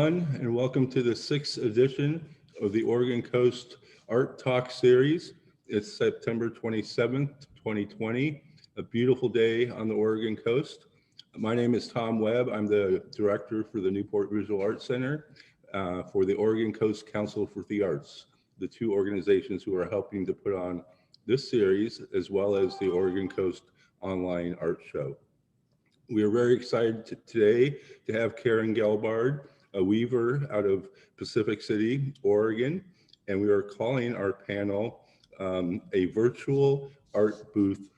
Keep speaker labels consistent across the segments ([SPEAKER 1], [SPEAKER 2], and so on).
[SPEAKER 1] And welcome to the 6th edition of the Oregon Coast Art Talk series. It's September 27th, 2020, a beautiful day on the Oregon coast. My name is Tom Webb. I'm the director for the Newport Visual Arts Center for the Oregon Coast Council for the Arts, the two organizations who are helping to put on this series, as well as the Oregon Coast Online Art Show. We are very excited today to have Karen Gelbard, a weaver out of Pacific City, Oregon, and we are calling our panel a virtual art booth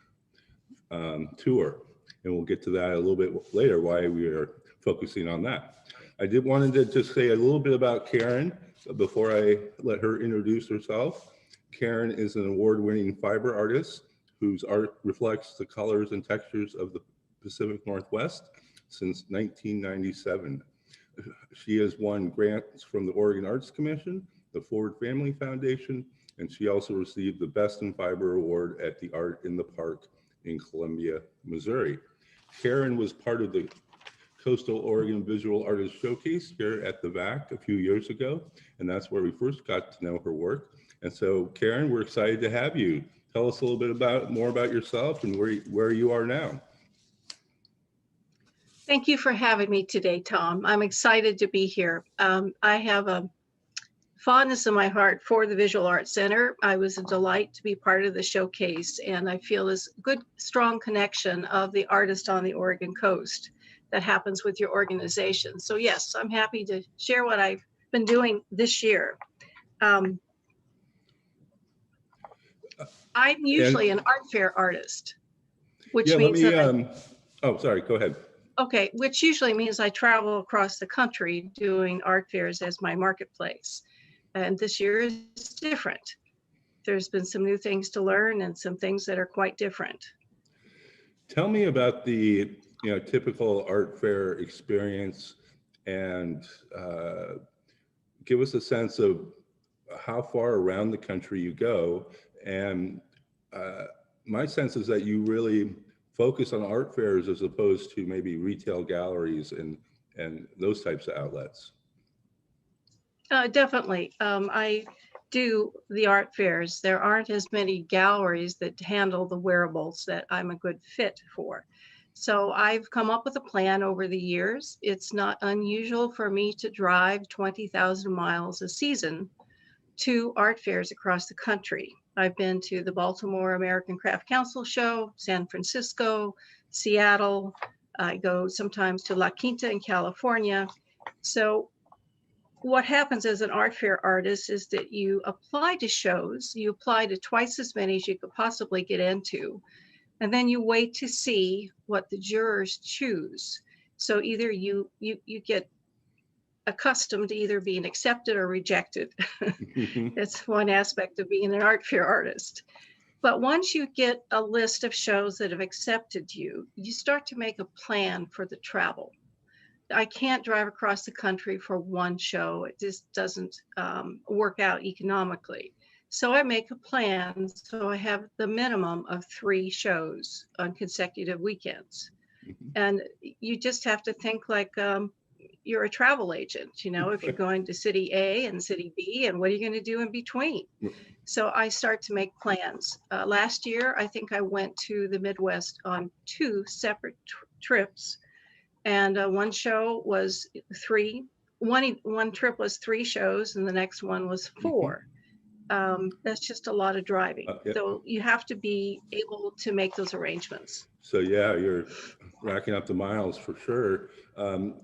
[SPEAKER 1] tour. And we'll get to that a little bit later, why we are focusing on that. I wanted to just say a little bit about Karen before I let her introduce herself. Karen is an award-winning fiber artist whose art reflects the colors and textures of the Pacific Northwest since 1997. She has won grants from the Oregon Arts Commission, the Ford Family Foundation, and she also received the Best in Fiber Award at the Art in the Park in Columbia, Missouri. Karen was part of the Coastal Oregon Visual Artist Showcase here at the VAC a few years ago, and that's where we first got to know her work. And so, Karen, we're excited to have you. Tell us a little bit more about yourself and where you are now.
[SPEAKER 2] Thank you for having me today, Tom. I'm excited to be here. I have a fondness in my heart for the Visual Arts Center. I was a delight to be part of the showcase, and I feel this good, strong connection of the artist on the Oregon coast that happens with your organization. So yes, I'm happy to share what I've been doing this year. I'm usually an art fair artist, which means
[SPEAKER 1] oh, sorry, go ahead.
[SPEAKER 2] Okay, which usually means I travel across the country doing art fairs as my marketplace. And this year is different. There's been some new things to learn and some things that are quite different.
[SPEAKER 1] Tell me about the typical art fair experience and give us a sense of how far around the country you go. And my sense is that you really focus on art fairs as opposed to maybe retail galleries and those types of outlets.
[SPEAKER 2] Definitely. I do the art fairs. There aren't as many galleries that handle the wearables that I'm a good fit for. So I've come up with a plan over the years. It's not unusual for me to drive 20,000 miles a season to art fairs across the country. I've been to the Baltimore American Craft Council show, San Francisco, Seattle. I go sometimes to La Quinta in California. So what happens as an art fair artist is that you apply to shows, you apply to twice as many as you could possibly get into, and then you wait to see what the jurors choose. So either you get accustomed to either being accepted or rejected. That's one aspect of being an art fair artist. But once you get a list of shows that have accepted you, you start to make a plan for the travel. I can't drive across the country for one show. It just doesn't work out economically. So I make a plan. So I have the minimum of 3 shows on consecutive weekends. And you just have to think like, you're a travel agent, if you're going to city A and city B, and what are you going to do in between? So I start to make plans. Last year, I think I went to the Midwest on 2 separate trips, and one show was 3. One trip was 3 shows, and the next one was 4. That's just a lot of driving. Yeah. So you have to be able to make those arrangements.
[SPEAKER 1] So yeah, you're racking up the miles for sure.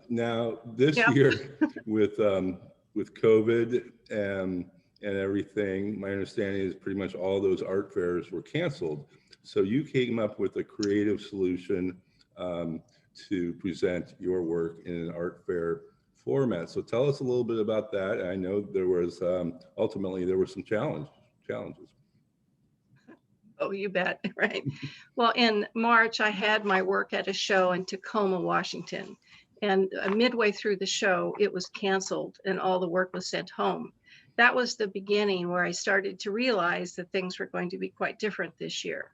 [SPEAKER 1] Now this year with COVID and everything, my understanding is pretty much all those art fairs were canceled. So you came up with a creative solution to present your work in an art fair format. So tell us a little bit about that. I know there was ultimately there were some challenges.
[SPEAKER 2] Oh, you bet, right? Well, in March, I had my work at a show in Tacoma, Washington, and midway through the show, it was canceled and all the work was sent home. That was the beginning where I started to realize that things were going to be quite different this year.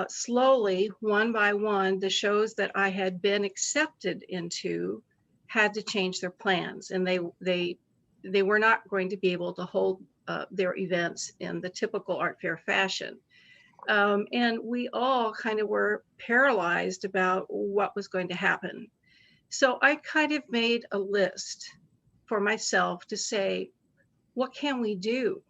[SPEAKER 2] Slowly, one by one, the shows that I had been accepted into had to change their plans, and they were not going to be able to hold their events in the typical art fair fashion. And we all kind of were paralyzed about what was going to happen. So I kind of made a list for myself to say, what can we do?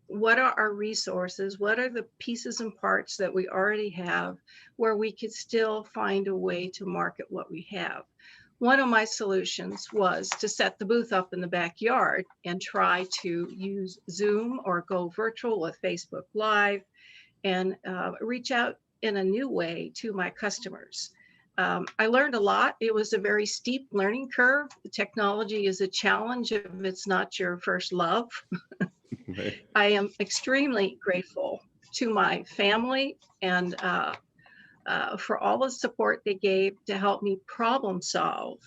[SPEAKER 2] What are our resources? What are the pieces and parts that we already have where we could still find a way to market what we have? One of my solutions was to set the booth up in the backyard and try to use Zoom or go virtual with Facebook Live and reach out in a new way to my customers. I learned a lot. It was a very steep learning curve. The technology is a challenge if it's not your first love.
[SPEAKER 1] Right.
[SPEAKER 2] I am extremely grateful to my family and for all the support they gave to help me problem solve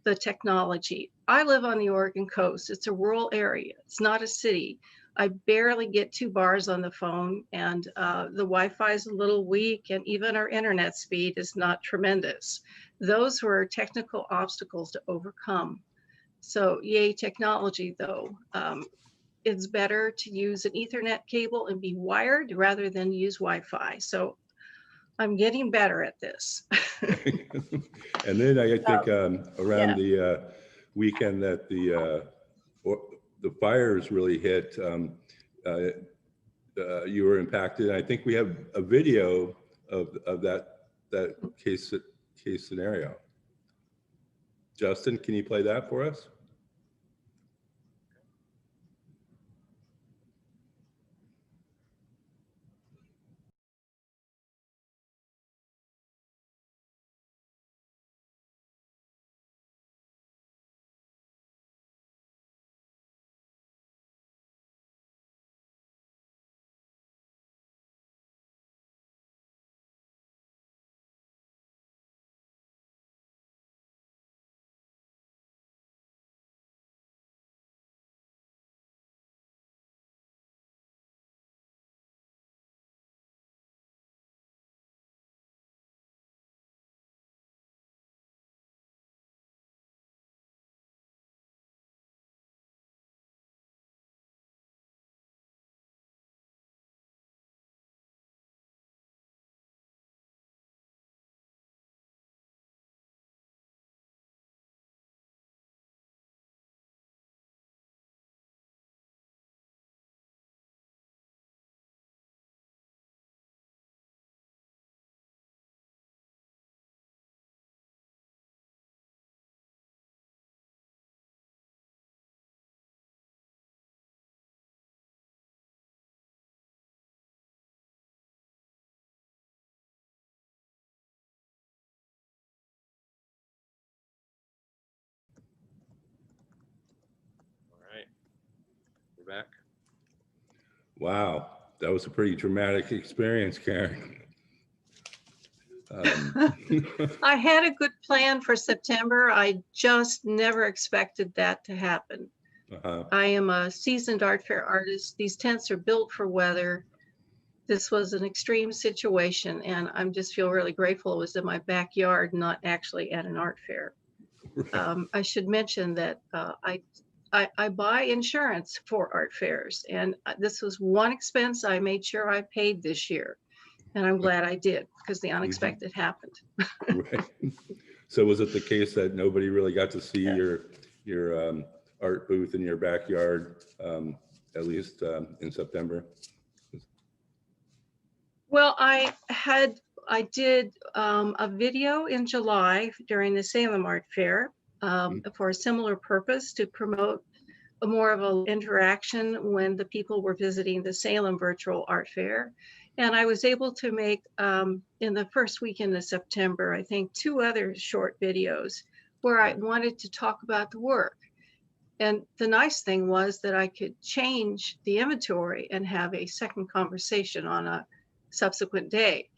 [SPEAKER 2] the technology. I live on the Oregon coast. It's a rural area. It's not a city. I barely get 2 bars on the phone, and the Wi-Fi is a little weak, and even our internet speed is not tremendous. Those were technical obstacles to overcome. So yay, technology though. It's better to use an Ethernet cable and be wired rather than use Wi-Fi. So I'm getting better at this.
[SPEAKER 1] And then I think around
[SPEAKER 2] Yeah.
[SPEAKER 1] the weekend that the fires really hit, you were impacted. I think we have a video of that case scenario. Justin, can you play that for us?
[SPEAKER 3] We're back.
[SPEAKER 1] Wow, that was a pretty dramatic experience, Karen.
[SPEAKER 2] I had a good plan for September. I just never expected that to happen. I am a seasoned art fair artist. These tents are built for weather. This was an extreme situation, and I just feel really grateful it was in my backyard, not actually at an art fair.
[SPEAKER 1] Right.
[SPEAKER 2] I should mention that I buy insurance for art fairs, and this was one expense I made sure I paid this year. And I'm glad I did, because the unexpected happened.
[SPEAKER 1] Right. So was it the case that nobody really got to see
[SPEAKER 2] Yeah.
[SPEAKER 1] your art booth in your backyard, at least in September?
[SPEAKER 2] Well, I did a video in July during the Salem Art Fair for a similar purpose, to promote a more of an interaction when the people were visiting the Salem Virtual Art Fair. And I was able to make, in the first weekend of September, I think 2 other short videos where I wanted to talk about the work. And the nice thing was that I could change the inventory and have a second conversation on a subsequent day.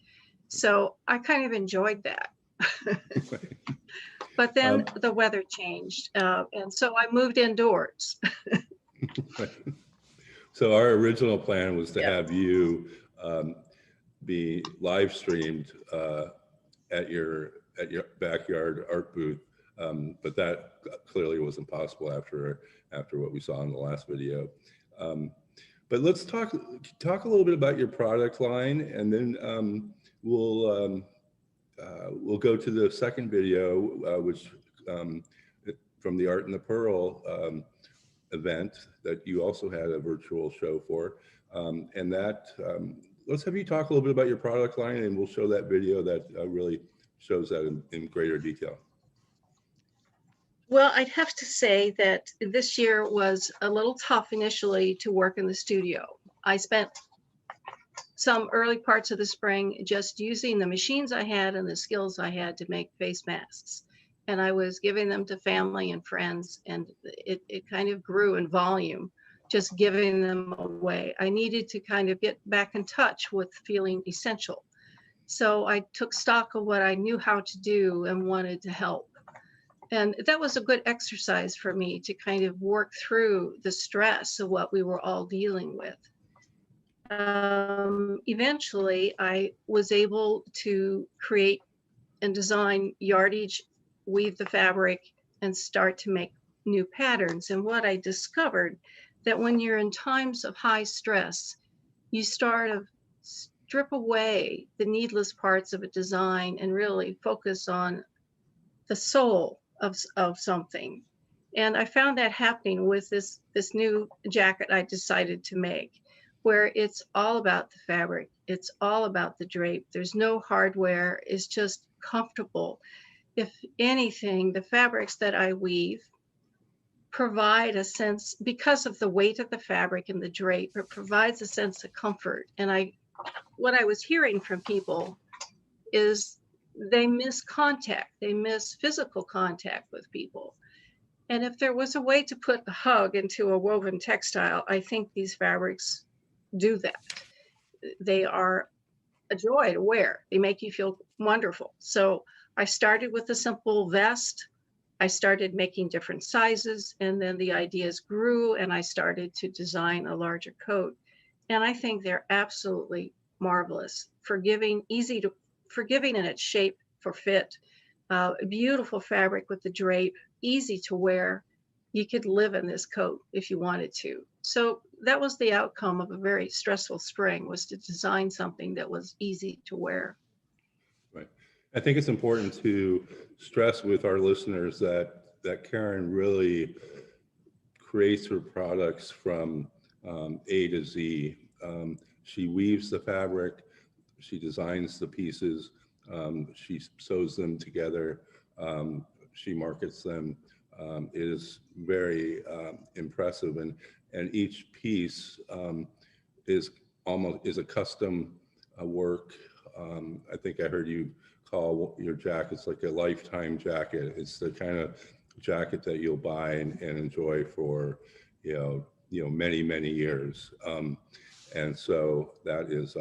[SPEAKER 2] So I kind of enjoyed that. But then the weather changed, and so I moved indoors.
[SPEAKER 1] So our original plan was to
[SPEAKER 2] Yeah.
[SPEAKER 1] have you be live streamed at your backyard art booth. but that clearly wasn't possible after what we saw in the last video. But let's talk a little bit about your product line, and then we'll go to the second video, which from the Art in the Pearl event that you also had a virtual show for, and that let's have you talk a little bit about your product line, and we'll show that video that really shows that in greater detail.
[SPEAKER 2] Well, I'd have to say that this year was a little tough initially to work in the studio. I spent some early parts of the spring just using the machines I had and the skills I had to make face masks. And I was giving them to family and friends, and it kind of grew in volume, just giving them away. I needed to kind of get back in touch with feeling essential. So I took stock of what I knew how to do and wanted to help. And that was a good exercise for me to kind of work through the stress of what we were all dealing with. Eventually, I was able to create and design yardage, weave the fabric, and start to make new patterns. And what I discovered that when you're in times of high stress, you start to strip away the needless parts of a design and really focus on the soul of something. And I found that happening with this new jacket I decided to make, where it's all about the fabric. It's all about the drape. There's no hardware. It's just comfortable. If anything, the fabrics that I weave provide a sense, because of the weight of the fabric and the drape, it provides a sense of comfort. And what I was hearing from people is they miss contact. They miss physical contact with people. And if there was a way to put a hug into a woven textile, I think these fabrics do that. They are a joy to wear. They make you feel wonderful. So I started with a simple vest. I started making different sizes, and then the ideas grew, and I started to design a larger coat. And I think they're absolutely marvelous, forgiving in its shape for fit, beautiful fabric with the drape, easy to wear. You could live in this coat if you wanted to. So that was the outcome of a very stressful spring, was to design something that was easy to wear.
[SPEAKER 1] Right. I think it's important to stress with our listeners that Karen really creates her products from A to Z. She weaves the fabric, she designs the pieces, she sews them together, she markets them. It is very impressive, and each piece is a custom work. I think I heard you call your jackets like a lifetime jacket. It's the kind of jacket that you'll buy and enjoy for many years. And so that is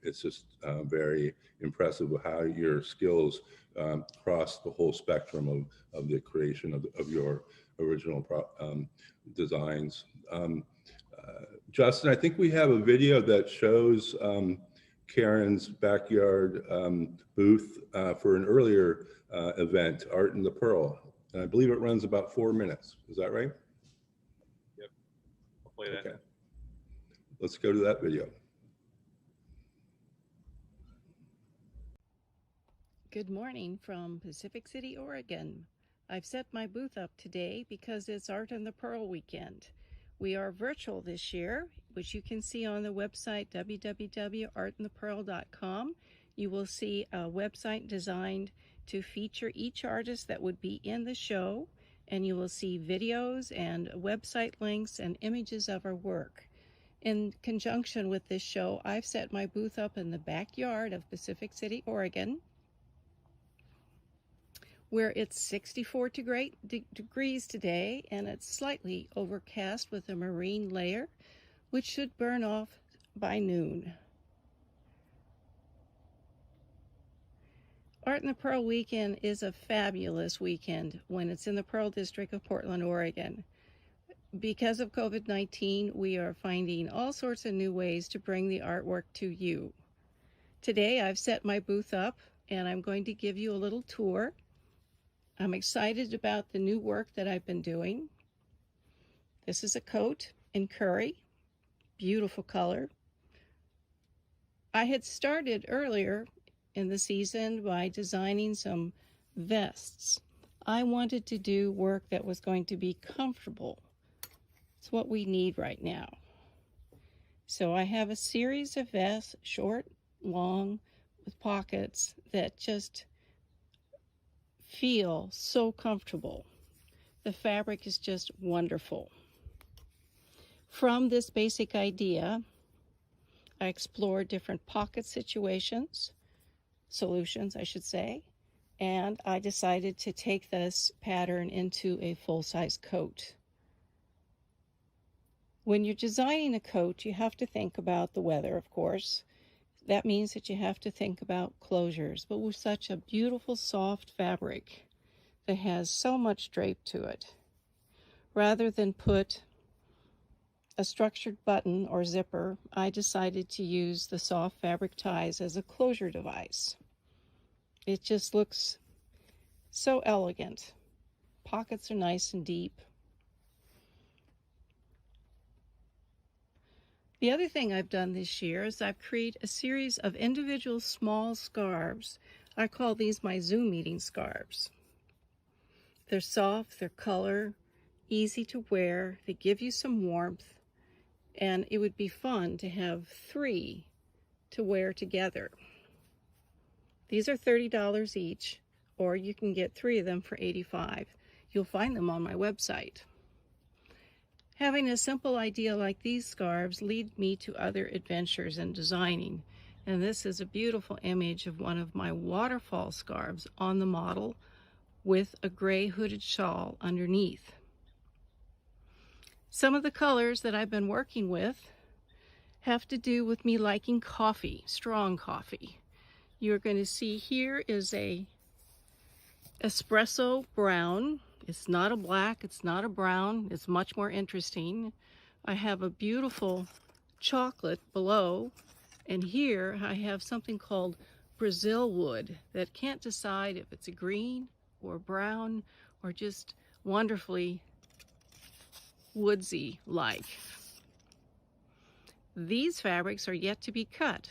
[SPEAKER 1] it's just very impressive how your skills cross the whole spectrum of the creation of your original designs. Justin, I think we have a video that shows Karen's backyard booth for an earlier event, Art in the Pearl. And I believe it runs about 4 minutes. Is that right?
[SPEAKER 3] Yep. I'll play that.
[SPEAKER 1] Okay. Let's go to that video.
[SPEAKER 4] Good morning from Pacific City, Oregon. I've set my booth up today because it's Art in the Pearl weekend. We are virtual this year, which you can see on the website www.artinthepearl.com. You will see a website designed to feature each artist that would be in the show, and you will see videos and website links and images of our work. In conjunction with this show, I've set my booth up in the backyard of Pacific City, Oregon, where it's 64 degrees today, and it's slightly overcast with a marine layer, which should burn off by noon. Art in the Pearl weekend is a fabulous weekend when it's in the Pearl District of Portland, Oregon. Because of COVID-19, we are finding all sorts of new ways to bring the artwork to you. Today, I've set my booth up, and I'm going to give you a little tour. I'm excited about the new work that I've been doing. This is a coat in curry, beautiful color. I had started earlier in the season by designing some vests. I wanted to do work that was going to be comfortable. It's what we need right now. So I have a series of vests, short, long, with pockets that just feel so comfortable. The fabric is just wonderful. From this basic idea, I explored different pocket solutions, I should say, and I decided to take this pattern into a full-size coat. When you're designing a coat, you have to think about the weather, of course. That means that you have to think about closures, but with such a beautiful, soft fabric that has so much drape to it, rather than put a structured button or zipper, I decided to use the soft fabric ties as a closure device. It just looks so elegant. Pockets are nice and deep. The other thing I've done this year is I've created a series of individual small scarves. I call these my Zoom meeting scarves. They're soft, they're color, easy to wear, they give you some warmth, and it would be fun to have 3 to wear together. These are $30 each, or you can get 3 of them for $85. You'll find them on my website. Having a simple idea like these scarves lead me to other adventures in designing, and this is a beautiful image of one of my waterfall scarves on the model with a gray hooded shawl underneath. Some of the colors that I've been working with have to do with me liking coffee, strong coffee. You're going to see here is a espresso brown. It's not a black, it's not a brown, it's much more interesting. I have a beautiful chocolate below, and here I have something called Brazil wood that can't decide if it's a green or brown or just wonderfully woodsy like. These fabrics are yet to be cut,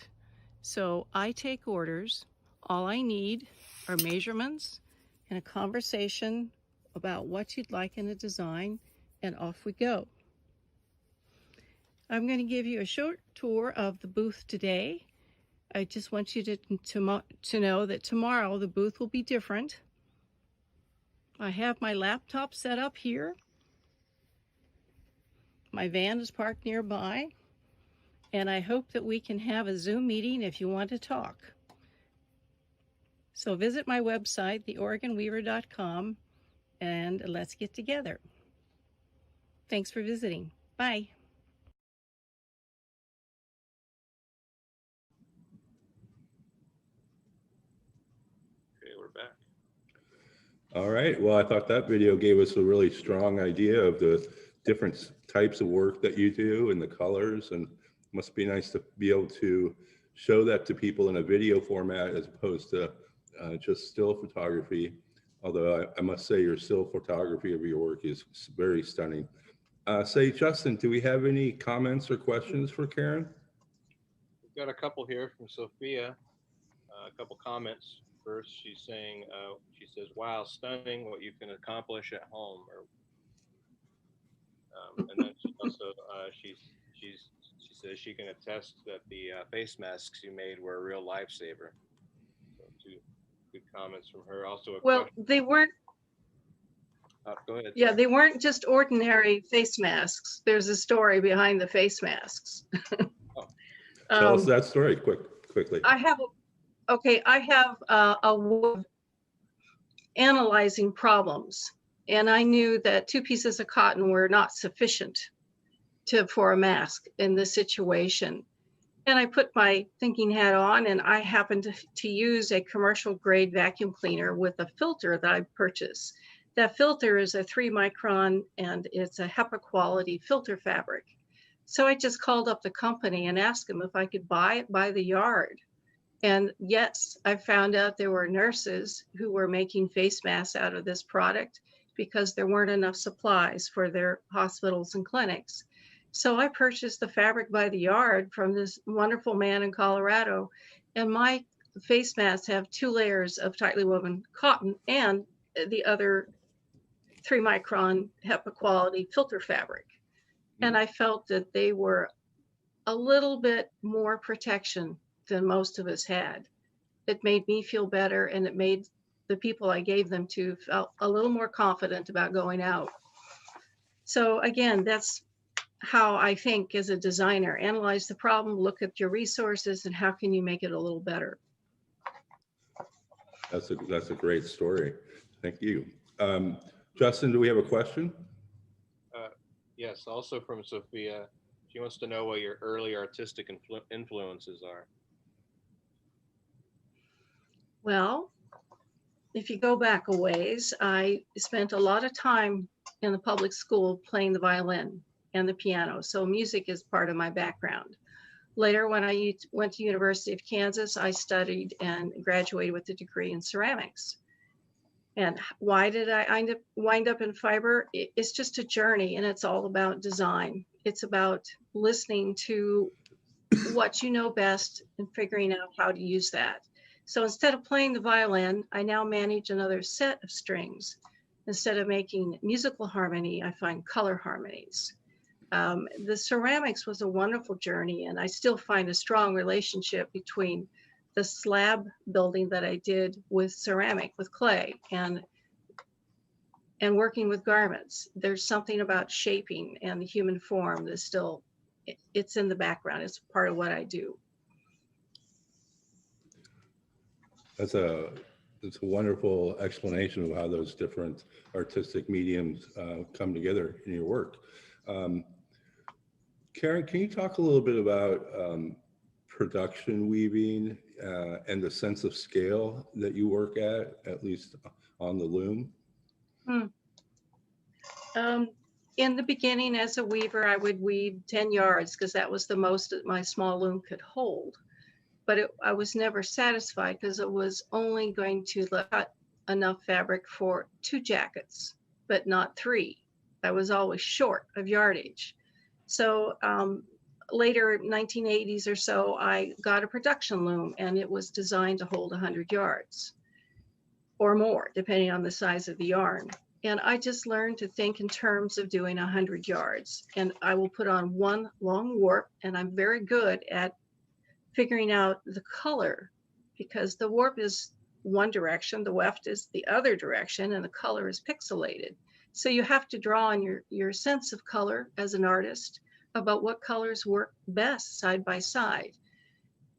[SPEAKER 4] so I take orders. All I need are measurements and a conversation about what you'd like in a design, and off we go. I'm going to give you a short tour of the booth today. I just want you to know that tomorrow the booth will be different. I have my laptop set up here. My van is parked nearby, and I hope that we can have a Zoom meeting if you want to talk. So visit my website, theoregonweaver.com, and let's get together. Thanks for visiting. Bye.
[SPEAKER 3] Okay, we're back.
[SPEAKER 1] All right. Well, I thought that video gave us a really strong idea of the different types of work that you do and the colors, and it must be nice to be able to show that to people in a video format as opposed to just still photography. Although I must say your still photography of your work is very stunning. Say, Justin, do we have any comments or questions for Karen?
[SPEAKER 3] We've got a couple here from Sophia, a couple comments. First, she's saying, she says, wow, stunning what you can accomplish at home. And then she also, she says she can attest that the face masks you made were a real lifesaver. So two good comments from her. Also
[SPEAKER 2] Well,
[SPEAKER 3] question.
[SPEAKER 2] they weren't,
[SPEAKER 3] Go ahead.
[SPEAKER 2] yeah, they weren't just ordinary face masks. There's a story behind the face masks.
[SPEAKER 1] Tell us that story quickly.
[SPEAKER 2] I have a way of analyzing problems, and I knew that 2 pieces of cotton were not sufficient for a mask in this situation. And I put my thinking hat on, and I happened to use a commercial grade vacuum cleaner with a filter that I purchased. That filter is a 3 micron, and it's a HEPA quality filter fabric. So I just called up the company and asked them if I could buy it by the yard. And yes, I found out there were nurses who were making face masks out of this product because there weren't enough supplies for their hospitals and clinics. So I purchased the fabric by the yard from this wonderful man in Colorado. And my face masks have 2 layers of tightly woven cotton and the other 3-micron HEPA quality filter fabric. And I felt that they were a little bit more protection than most of us had. It made me feel better, and it made the people I gave them to felt a little more confident about going out. So again, that's how I think as a designer: analyze the problem, look at your resources, and how can you make it a little better.
[SPEAKER 1] That's a great story. Thank you. Justin, do we have a question?
[SPEAKER 3] Yes, also from Sophia. She wants to know what your early artistic influences are.
[SPEAKER 2] Well, if you go back a ways, I spent a lot of time in the public school playing the violin and the piano. So music is part of my background. Later, when I went to University of Kansas, I studied and graduated with a degree in ceramics. And why did I wind up in fiber? It's just a journey, and it's all about design. It's about listening to what you know best and figuring out how to use that. So instead of playing the violin, I now manage another set of strings. Instead of making musical harmony, I find color harmonies. The ceramics was a wonderful journey, and I still find a strong relationship between the slab building that I did with ceramic, with clay, and working with garments. There's something about shaping and the human form that's still, it's in the background. It's part of what I do.
[SPEAKER 1] That's a wonderful explanation of how those different artistic mediums come together in your work. Karen, can you talk a little bit about production weaving and the sense of scale that you work at least on the loom?
[SPEAKER 2] In the beginning, as a weaver, I would weave 10 yards because that was the most that my small loom could hold. But I was never satisfied because it was only going to cut enough fabric for 2 jackets, but not 3. I was always short of yardage. So later, 1980s or so, I got a production loom, and it was designed to hold 100 yards or more, depending on the size of the yarn. And I just learned to think in terms of doing 100 yards. And I will put on 1 long warp, and I'm very good at figuring out the color, because the warp is one direction, the weft is the other direction, and the color is pixelated. So you have to draw on your sense of color as an artist about what colors work best side by side.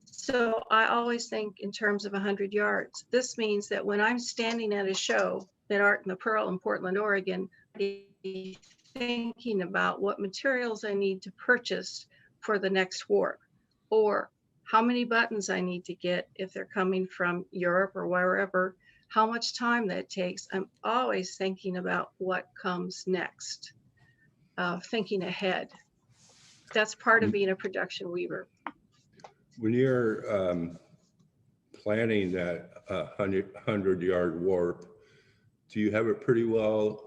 [SPEAKER 2] So I always think in terms of 100 yards. This means that when I'm standing at a show at Art in the Pearl in Portland, Oregon, I'm thinking about what materials I need to purchase for the next warp, or how many buttons I need to get if they're coming from Europe or wherever, how much time that takes. I'm always thinking about what comes next, thinking ahead. That's part of being a production weaver.
[SPEAKER 1] When you're planning that 100-yard warp, do you have it pretty well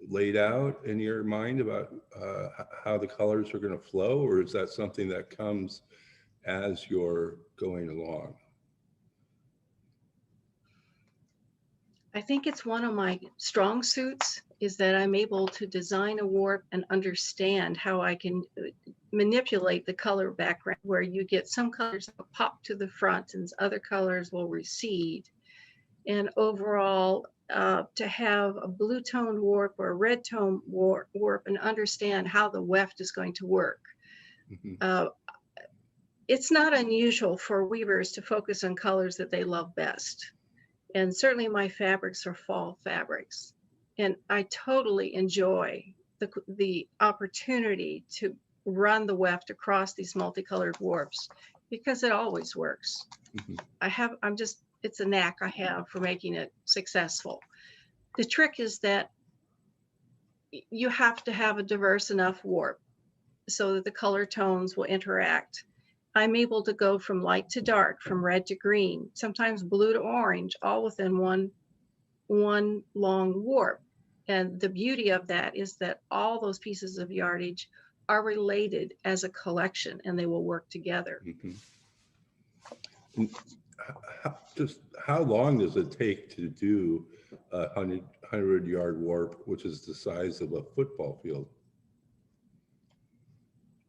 [SPEAKER 1] laid out in your mind about how the colors are going to flow, or is that something that comes as you're going along?
[SPEAKER 2] I think it's one of my strong suits, is that I'm able to design a warp and understand how I can manipulate the color background, where you get some colors that pop to the front and other colors will recede. And overall, to have a blue tone warp or a red tone warp and understand how the weft is going to work. Mm-hmm. It's not unusual for weavers to focus on colors that they love best. And certainly my fabrics are fall fabrics. And I totally enjoy the opportunity to run the weft across these multicolored warps, because it always works. Mm-hmm. It's a knack I have for making it successful. The trick is that you have to have a diverse enough warp so that the color tones will interact. I'm able to go from light to dark, from red to green, sometimes blue to orange, all within one long warp. And the beauty of that is that all those pieces of yardage are related as a collection, and they will work together.
[SPEAKER 1] Mhm. And just how long does it take to do a 100-yard warp, which is the size of a football field?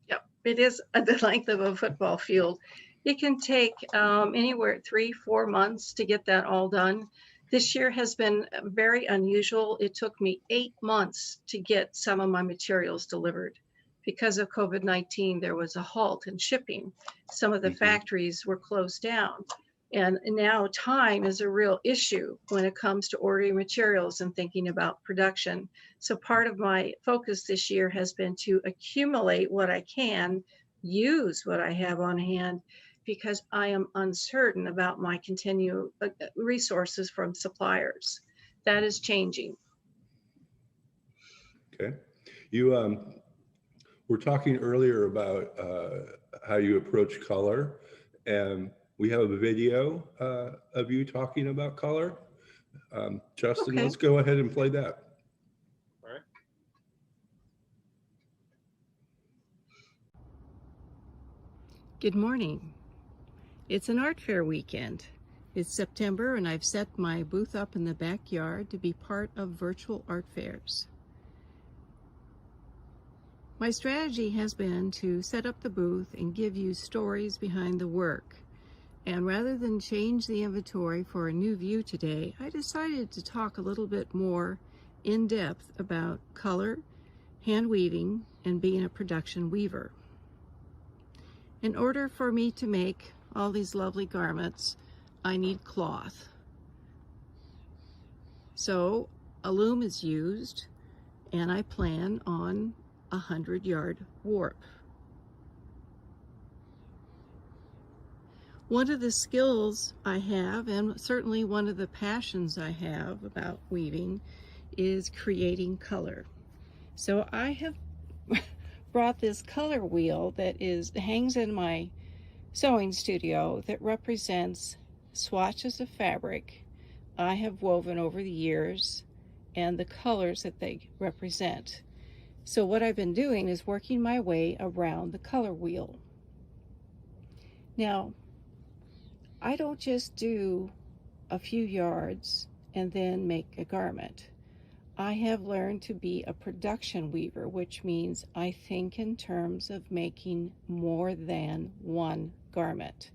[SPEAKER 2] Yep, it is the length of a football field. It can take anywhere 3-4 months to get that all done. This year has been very unusual. It took me 8 months to get some of my materials delivered. Because of COVID-19, there was a halt in shipping. Some of the factories were closed down. And now time is a real issue when it comes to ordering materials and thinking about production. So part of my focus this year has been to accumulate what I can, use what I have on hand, because I am uncertain about my continued resources from suppliers. That is changing.
[SPEAKER 1] Okay. You were talking earlier about how you approach color, and we have a video of you talking about color. Justin,
[SPEAKER 2] Okay.
[SPEAKER 1] let's go ahead and play that.
[SPEAKER 3] All right.
[SPEAKER 4] Good morning. It's an art fair weekend. It's September and I've set my booth up in the backyard to be part of virtual art fairs. My strategy has been to set up the booth and give you stories behind the work. And rather than change the inventory for a new view today, I decided to talk a little bit more in depth about color, hand weaving, and being a production weaver. In order for me to make all these lovely garments, I need cloth. So a loom is used, and I plan on a 100-yard warp. One of the skills I have, and certainly one of the passions I have about weaving, is creating color. So I have brought this color wheel that hangs in my sewing studio that represents swatches of fabric I have woven over the years and the colors that they represent. So what I've been doing is working my way around the color wheel. Now, I don't just do a few yards and then make a garment. I have learned to be a production weaver, which means I think in terms of making more than one garment.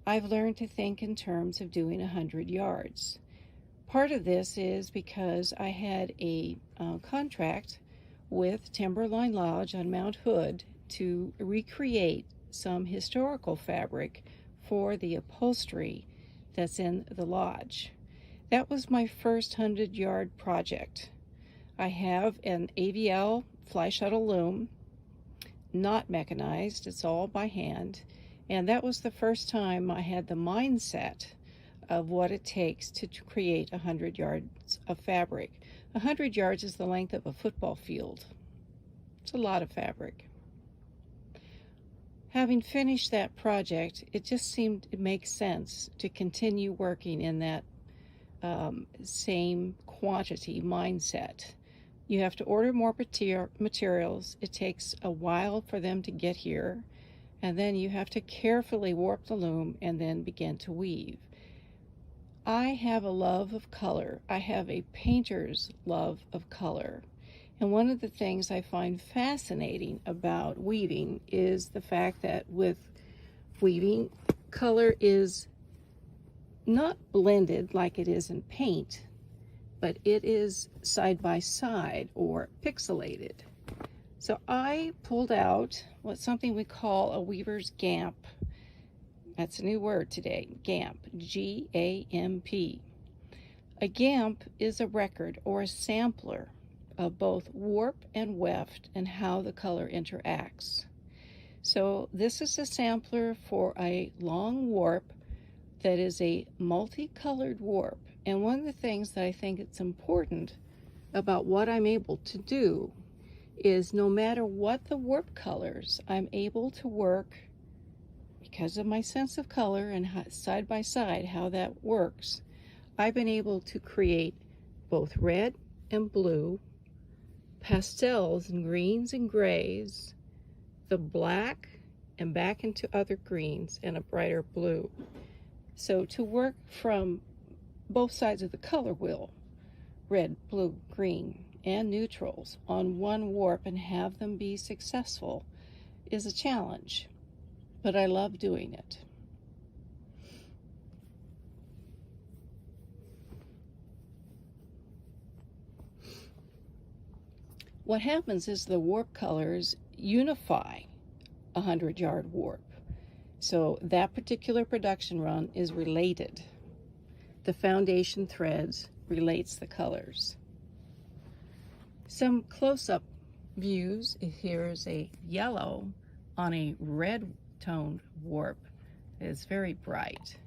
[SPEAKER 4] I've learned to think in terms of doing 100 yards. Part of this is because I had a contract with Timberline Lodge on Mount Hood to recreate some historical fabric for the upholstery that's in the lodge. That was my first 100-yard project. I have an AVL fly shuttle loom, not mechanized, it's all by hand, and that was the first time I had the mindset of what it takes to create 100 yards of fabric. 100 yards is the length of a football field. It's a lot of fabric. Having finished that project, it just seemed to make sense to continue working in that same quantity mindset. You have to order more materials. It takes a while for them to get here, and then you have to carefully warp the loom and then begin to weave. I have a love of color. I have a painter's love of color. And one of the things I find fascinating about weaving is the fact that with weaving, color is not blended like it is in paint, but it is side by side or pixelated. So I pulled out something we call a weaver's gamp. That's a new word today, gamp, G-A-M-P. A gamp is a record or a sampler of both warp and weft and how the color interacts. So this is a sampler for a long warp that is a multicolored warp. And one of the things that I think it's important about what I'm able to do is no matter what the warp colors, I'm able to work because of my sense of color and side by side how that works, I've been able to create both red and blue, pastels and greens and grays, the black and back into other greens and a brighter blue. So to work from both sides of the color wheel, red, blue, green, and neutrals on one warp and have them be successful is a challenge, but I love doing it. What happens is the warp colors unify a 100-yard warp. So that particular production run is related. The foundation threads relates the colors. Some close-up views. Here's a yellow on a red toned warp. It's very bright.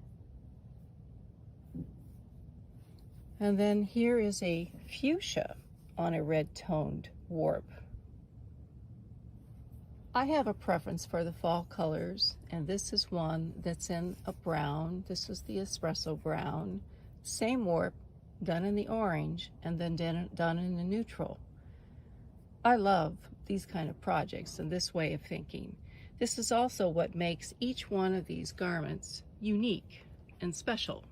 [SPEAKER 4] And then here is a fuchsia on a red toned warp. I have a preference for the fall colors, and this is one that's in a brown. This is the espresso brown. Same warp, done in the orange, and then done in the neutral. I love these kind of projects and this way of thinking. This is also what makes each one of these garments unique and special.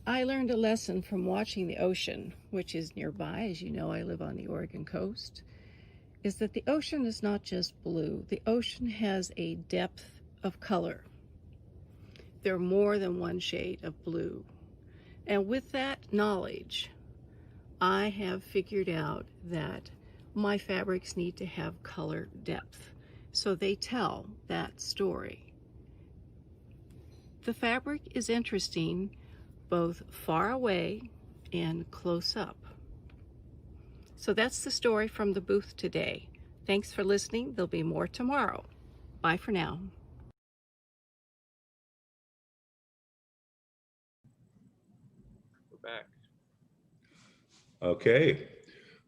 [SPEAKER 4] I learned a lesson from watching the ocean, which is nearby. As you know, I live on the Oregon coast, is that the ocean is not just blue. The ocean has a depth of color. There are more than one shade of blue. And with that knowledge, I have figured out that my fabrics need to have color depth, so they tell that story. The fabric is interesting both far away and close up. So that's the story from the booth today. Thanks for listening. There'll be more tomorrow. Bye for now.
[SPEAKER 3] We're back.
[SPEAKER 1] Okay.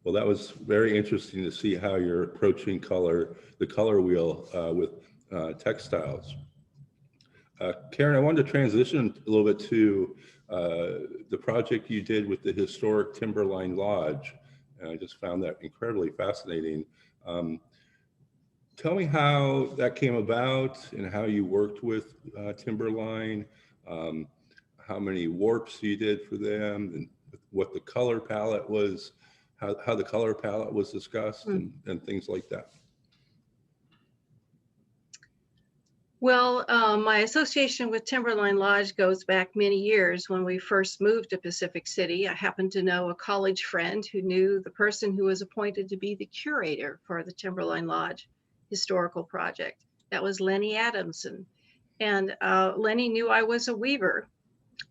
[SPEAKER 1] Well, that was very interesting to see how you're approaching color, the color wheel with textiles. Karen, I wanted to transition a little bit to the project you did with the historic Timberline Lodge. And I just found that incredibly fascinating. Tell me how that came about and how you worked with Timberline, how many warps you did for them, and what the color palette was, how the color palette was discussed, and things like that.
[SPEAKER 2] Well, my association with Timberline Lodge goes back many years. When we first moved to Pacific City, I happened to know a college friend who knew the person who was appointed to be the curator for the Timberline Lodge historical project. That was Lenny Adamson. And Lenny knew I was a weaver.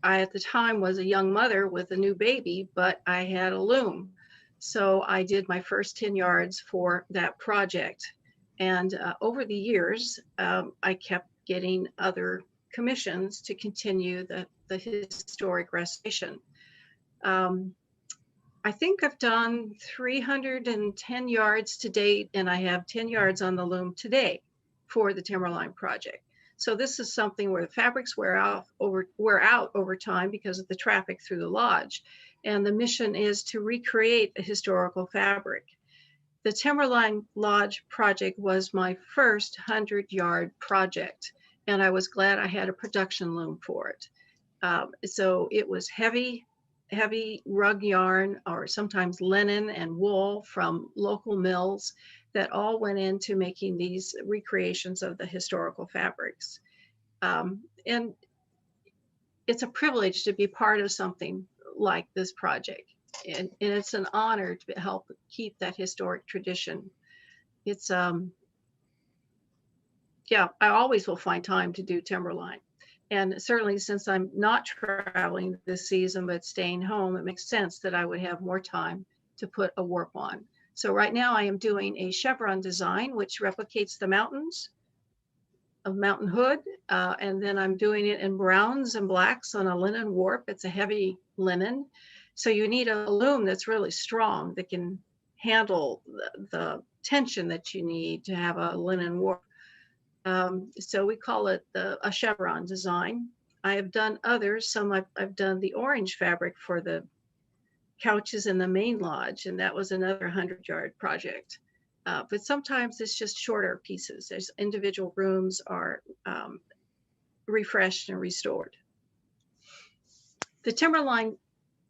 [SPEAKER 2] I, at the time, was a young mother with a new baby, but I had a loom. So I did my first 10 yards for that project. And over the years, I kept getting other commissions to continue the historic restoration. I think I've done 310 yards to date, and I have 10 yards on the loom today for the Timberline project. So this is something where the fabrics wear out over time because of the traffic through the lodge. And the mission is to recreate the historical fabric. The Timberline Lodge project was my first 100-yard project, and I was glad I had a production loom for it. So it was heavy rug yarn, or sometimes linen and wool from local mills that all went into making these recreations of the historical fabrics. And it's a privilege to be part of something like this project. And it's an honor to help keep that historic tradition. It's, yeah, I always will find time to do Timberline. And certainly since I'm not traveling this season, but staying home, it makes sense that I would have more time to put a warp on. So right now I am doing a chevron design, which replicates the mountains of Mountain Hood. And then I'm doing it in browns and blacks on a linen warp. It's a heavy linen. So you need a loom that's really strong that can handle the tension that you need to have a linen warp. So we call it a chevron design. I have done others. Some I've done the orange fabric for the couches in the main lodge, and that was another 100-yard project. But sometimes it's just shorter pieces. There's individual rooms are refreshed and restored. The Timberline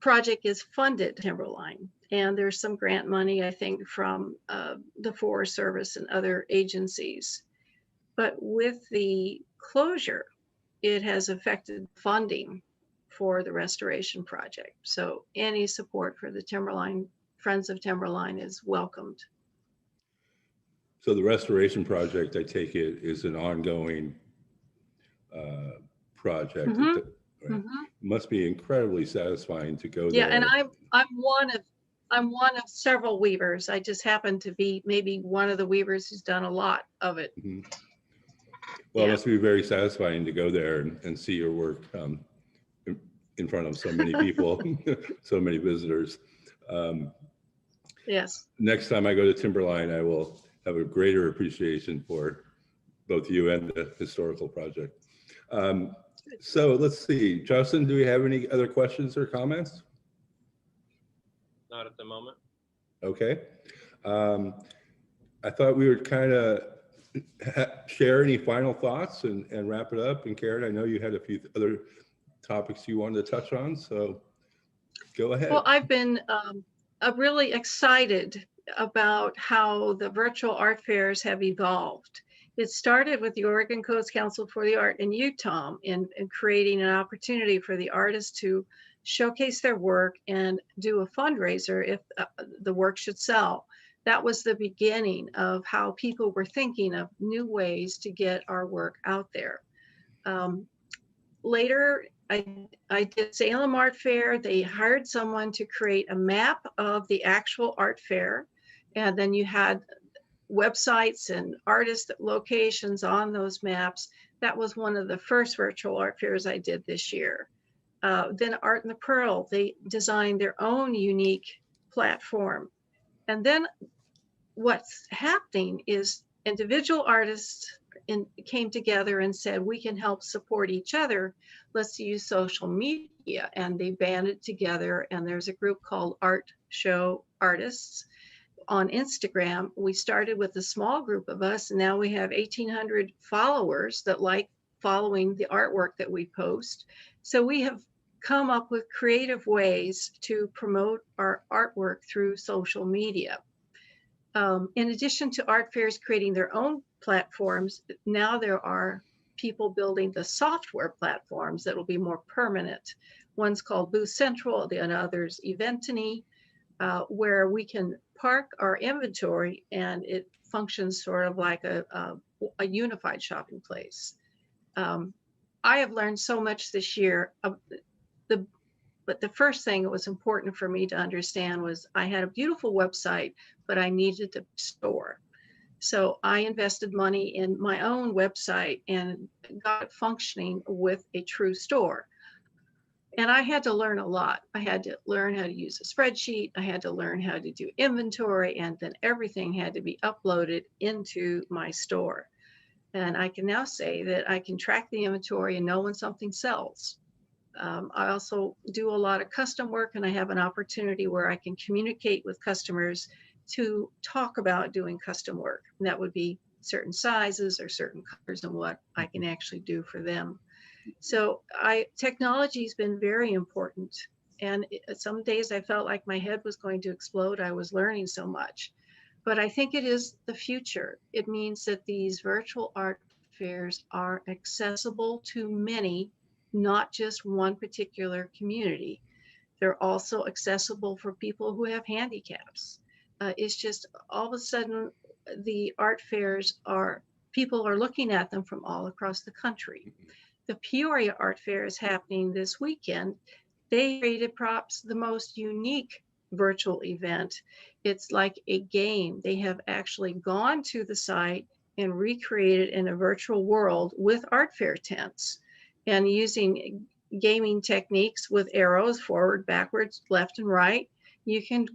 [SPEAKER 2] project is funded Timberline, and there's some grant money, I think, from the Forest Service and other agencies. But with the closure, it has affected funding for the restoration project. So any support for the Timberline, Friends of Timberline is welcomed.
[SPEAKER 1] So the restoration project, I take it, is an ongoing project.
[SPEAKER 2] Mhm.
[SPEAKER 1] Right? It must be incredibly satisfying to go
[SPEAKER 2] Yeah,
[SPEAKER 1] there.
[SPEAKER 2] and I'm one of several weavers. I just happen to be maybe one of the weavers who's done a lot of it.
[SPEAKER 1] Mhm. Well,
[SPEAKER 2] Yeah.
[SPEAKER 1] it must be very satisfying to go there and see your work in front of so many people, so many visitors.
[SPEAKER 2] Yes.
[SPEAKER 1] Next time I go to Timberline, I will have a greater appreciation for both you and the historical project. So let's see, Justin, do we have any other questions or comments?
[SPEAKER 3] Not at the moment.
[SPEAKER 1] Okay. I thought we would kind of share any final thoughts and wrap it up. And Karen, I know you had a few other topics you wanted to touch on, so go ahead.
[SPEAKER 2] Well, I've been really excited about how the virtual art fairs have evolved. It started with the Oregon Coast Council for the Art in Utah in creating an opportunity for the artists to showcase their work and do a fundraiser if the work should sell. That was the beginning of how people were thinking of new ways to get our work out there. Later, I did Salem Art Fair. They hired someone to create a map of the actual art fair. And then you had websites and artist locations on those maps. That was one of the first virtual art fairs I did this year. Then Art in the Pearl, they designed their own unique platform. And then what's happening is individual artists came together and said, we can help support each other. Let's use social media. And they banded together. And there's a group called Art Show Artists on Instagram. We started with a small group of us, and now we have 1,800 followers that like following the artwork that we post. So we have come up with creative ways to promote our artwork through social media. In addition to art fairs creating their own platforms, now there are people building the software platforms that will be more permanent. One's called Booth Central, the other's Eventany, where we can park our inventory and it functions sort of like a unified shopping place. I have learned so much this year. But the first thing that was important for me to understand was I had a beautiful website, but I needed a store. So I invested money in my own website and got it functioning with a true store. And I had to learn a lot. I had to learn how to use a spreadsheet. I had to learn how to do inventory, and then everything had to be uploaded into my store. And I can now say that I can track the inventory and know when something sells. I also do a lot of custom work, and I have an opportunity where I can communicate with customers to talk about doing custom work. And that would be certain sizes or certain colors and what I can actually do for them. So technology has been very important. And some days I felt like my head was going to explode. I was learning so much. But I think it is the future. It means that these virtual art fairs are accessible to many, not just one particular community. They're also accessible for people who have handicaps. It's just all of a sudden the art fairs people are looking at them from all across the country. The Peoria Art Fair is happening this weekend. They created perhaps the most unique virtual event. It's like a game. They have actually gone to the site and recreated in a virtual world with art fair tents and using gaming techniques with arrows forward, backwards, left, and right. You can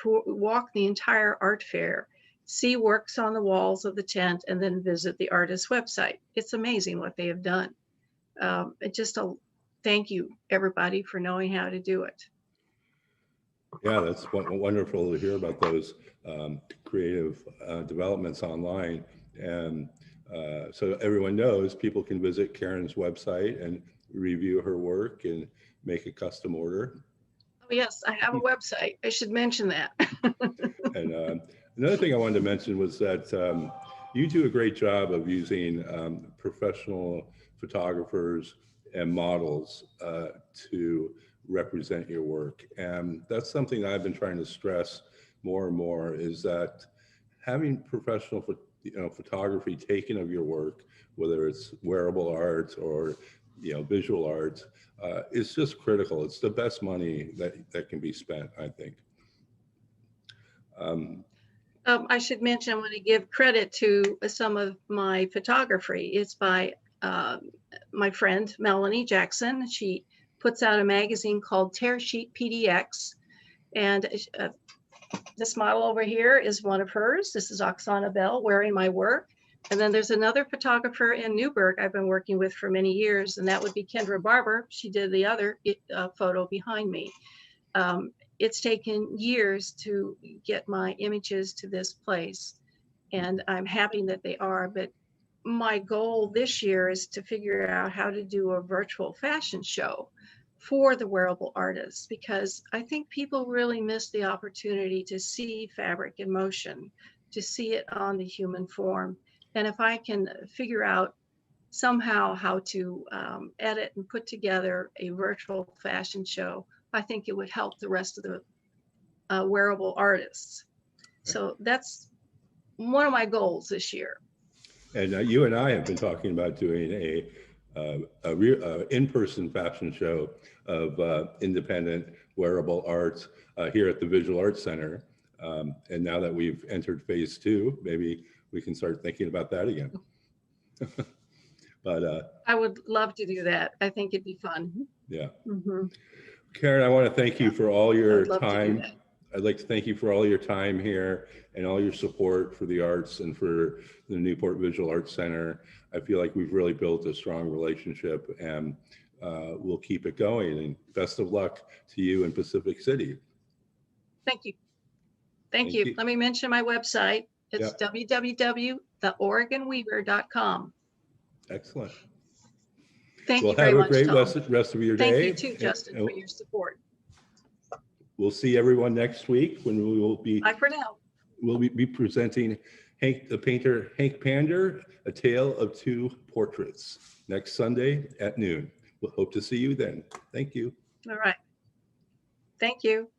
[SPEAKER 2] walk the entire art fair see works on the walls of the tent, and then visit the artist's website. It's amazing what they have done. Just a thank you, everybody, for knowing how to do it.
[SPEAKER 1] Yeah, that's wonderful to hear about those creative developments online. And so everyone knows, people can visit Karen's website and review her work and make a custom order.
[SPEAKER 2] Oh, yes, I have a website. I should mention that.
[SPEAKER 1] And another thing I wanted to mention was that you do a great job of using professional photographers and models to represent your work. And that's something that I've been trying to stress more and more, is that having professional photography taken of your work, whether it's wearable art or visual art, is just critical. It's the best money that can be spent, I think.
[SPEAKER 2] I should mention, I want to give credit to some of my photography. It's by my friend Melanie Jackson. She puts out a magazine called Tear Sheet PDX, and this model over here is one of hers. This is Oksana Bell wearing my work. And then there's another photographer in Newburgh I've been working with for many years, and that would be Kendra Barber. She did the other photo behind me. It's taken years to get my images to this place, and I'm happy that they are. But my goal this year is to figure out how to do a virtual fashion show for the wearable artists, because I think people really miss the opportunity to see fabric in motion, to see it on the human form. And if I can figure out somehow how to edit and put together a virtual fashion show, I think it would help the rest of the wearable artists. So that's one of my goals this year.
[SPEAKER 1] And you and I have been talking about doing a in-person fashion show of independent wearable art here at the Visual Arts Center. And now that we've entered phase 2, maybe we can start thinking about that again. But
[SPEAKER 2] I would love to do that. I think it'd be fun.
[SPEAKER 1] Yeah.
[SPEAKER 2] Mm-hmm.
[SPEAKER 1] Karen, I want to thank you for all your time.
[SPEAKER 2] To
[SPEAKER 1] I'd like to thank you for all your time here and all your support for the arts and for the Newport Visual Arts Center. I feel like we've really built a strong relationship, and we'll keep it going. And best of luck to you in Pacific City.
[SPEAKER 2] Thank you. Thank you. Let me mention my website. It's www.theoregonweaver.com.
[SPEAKER 1] Excellent.
[SPEAKER 2] Thank you very much,
[SPEAKER 1] have a great
[SPEAKER 2] Tom.
[SPEAKER 1] rest of your day.
[SPEAKER 2] Thank you too, Justin, for your support.
[SPEAKER 1] We'll see everyone next week when we will be.
[SPEAKER 2] Bye for now.
[SPEAKER 1] We'll be presenting the painter Hank Pander, A Tale of Two Portraits, next Sunday at noon. We'll hope to see you then. Thank you.
[SPEAKER 2] All right. Thank you.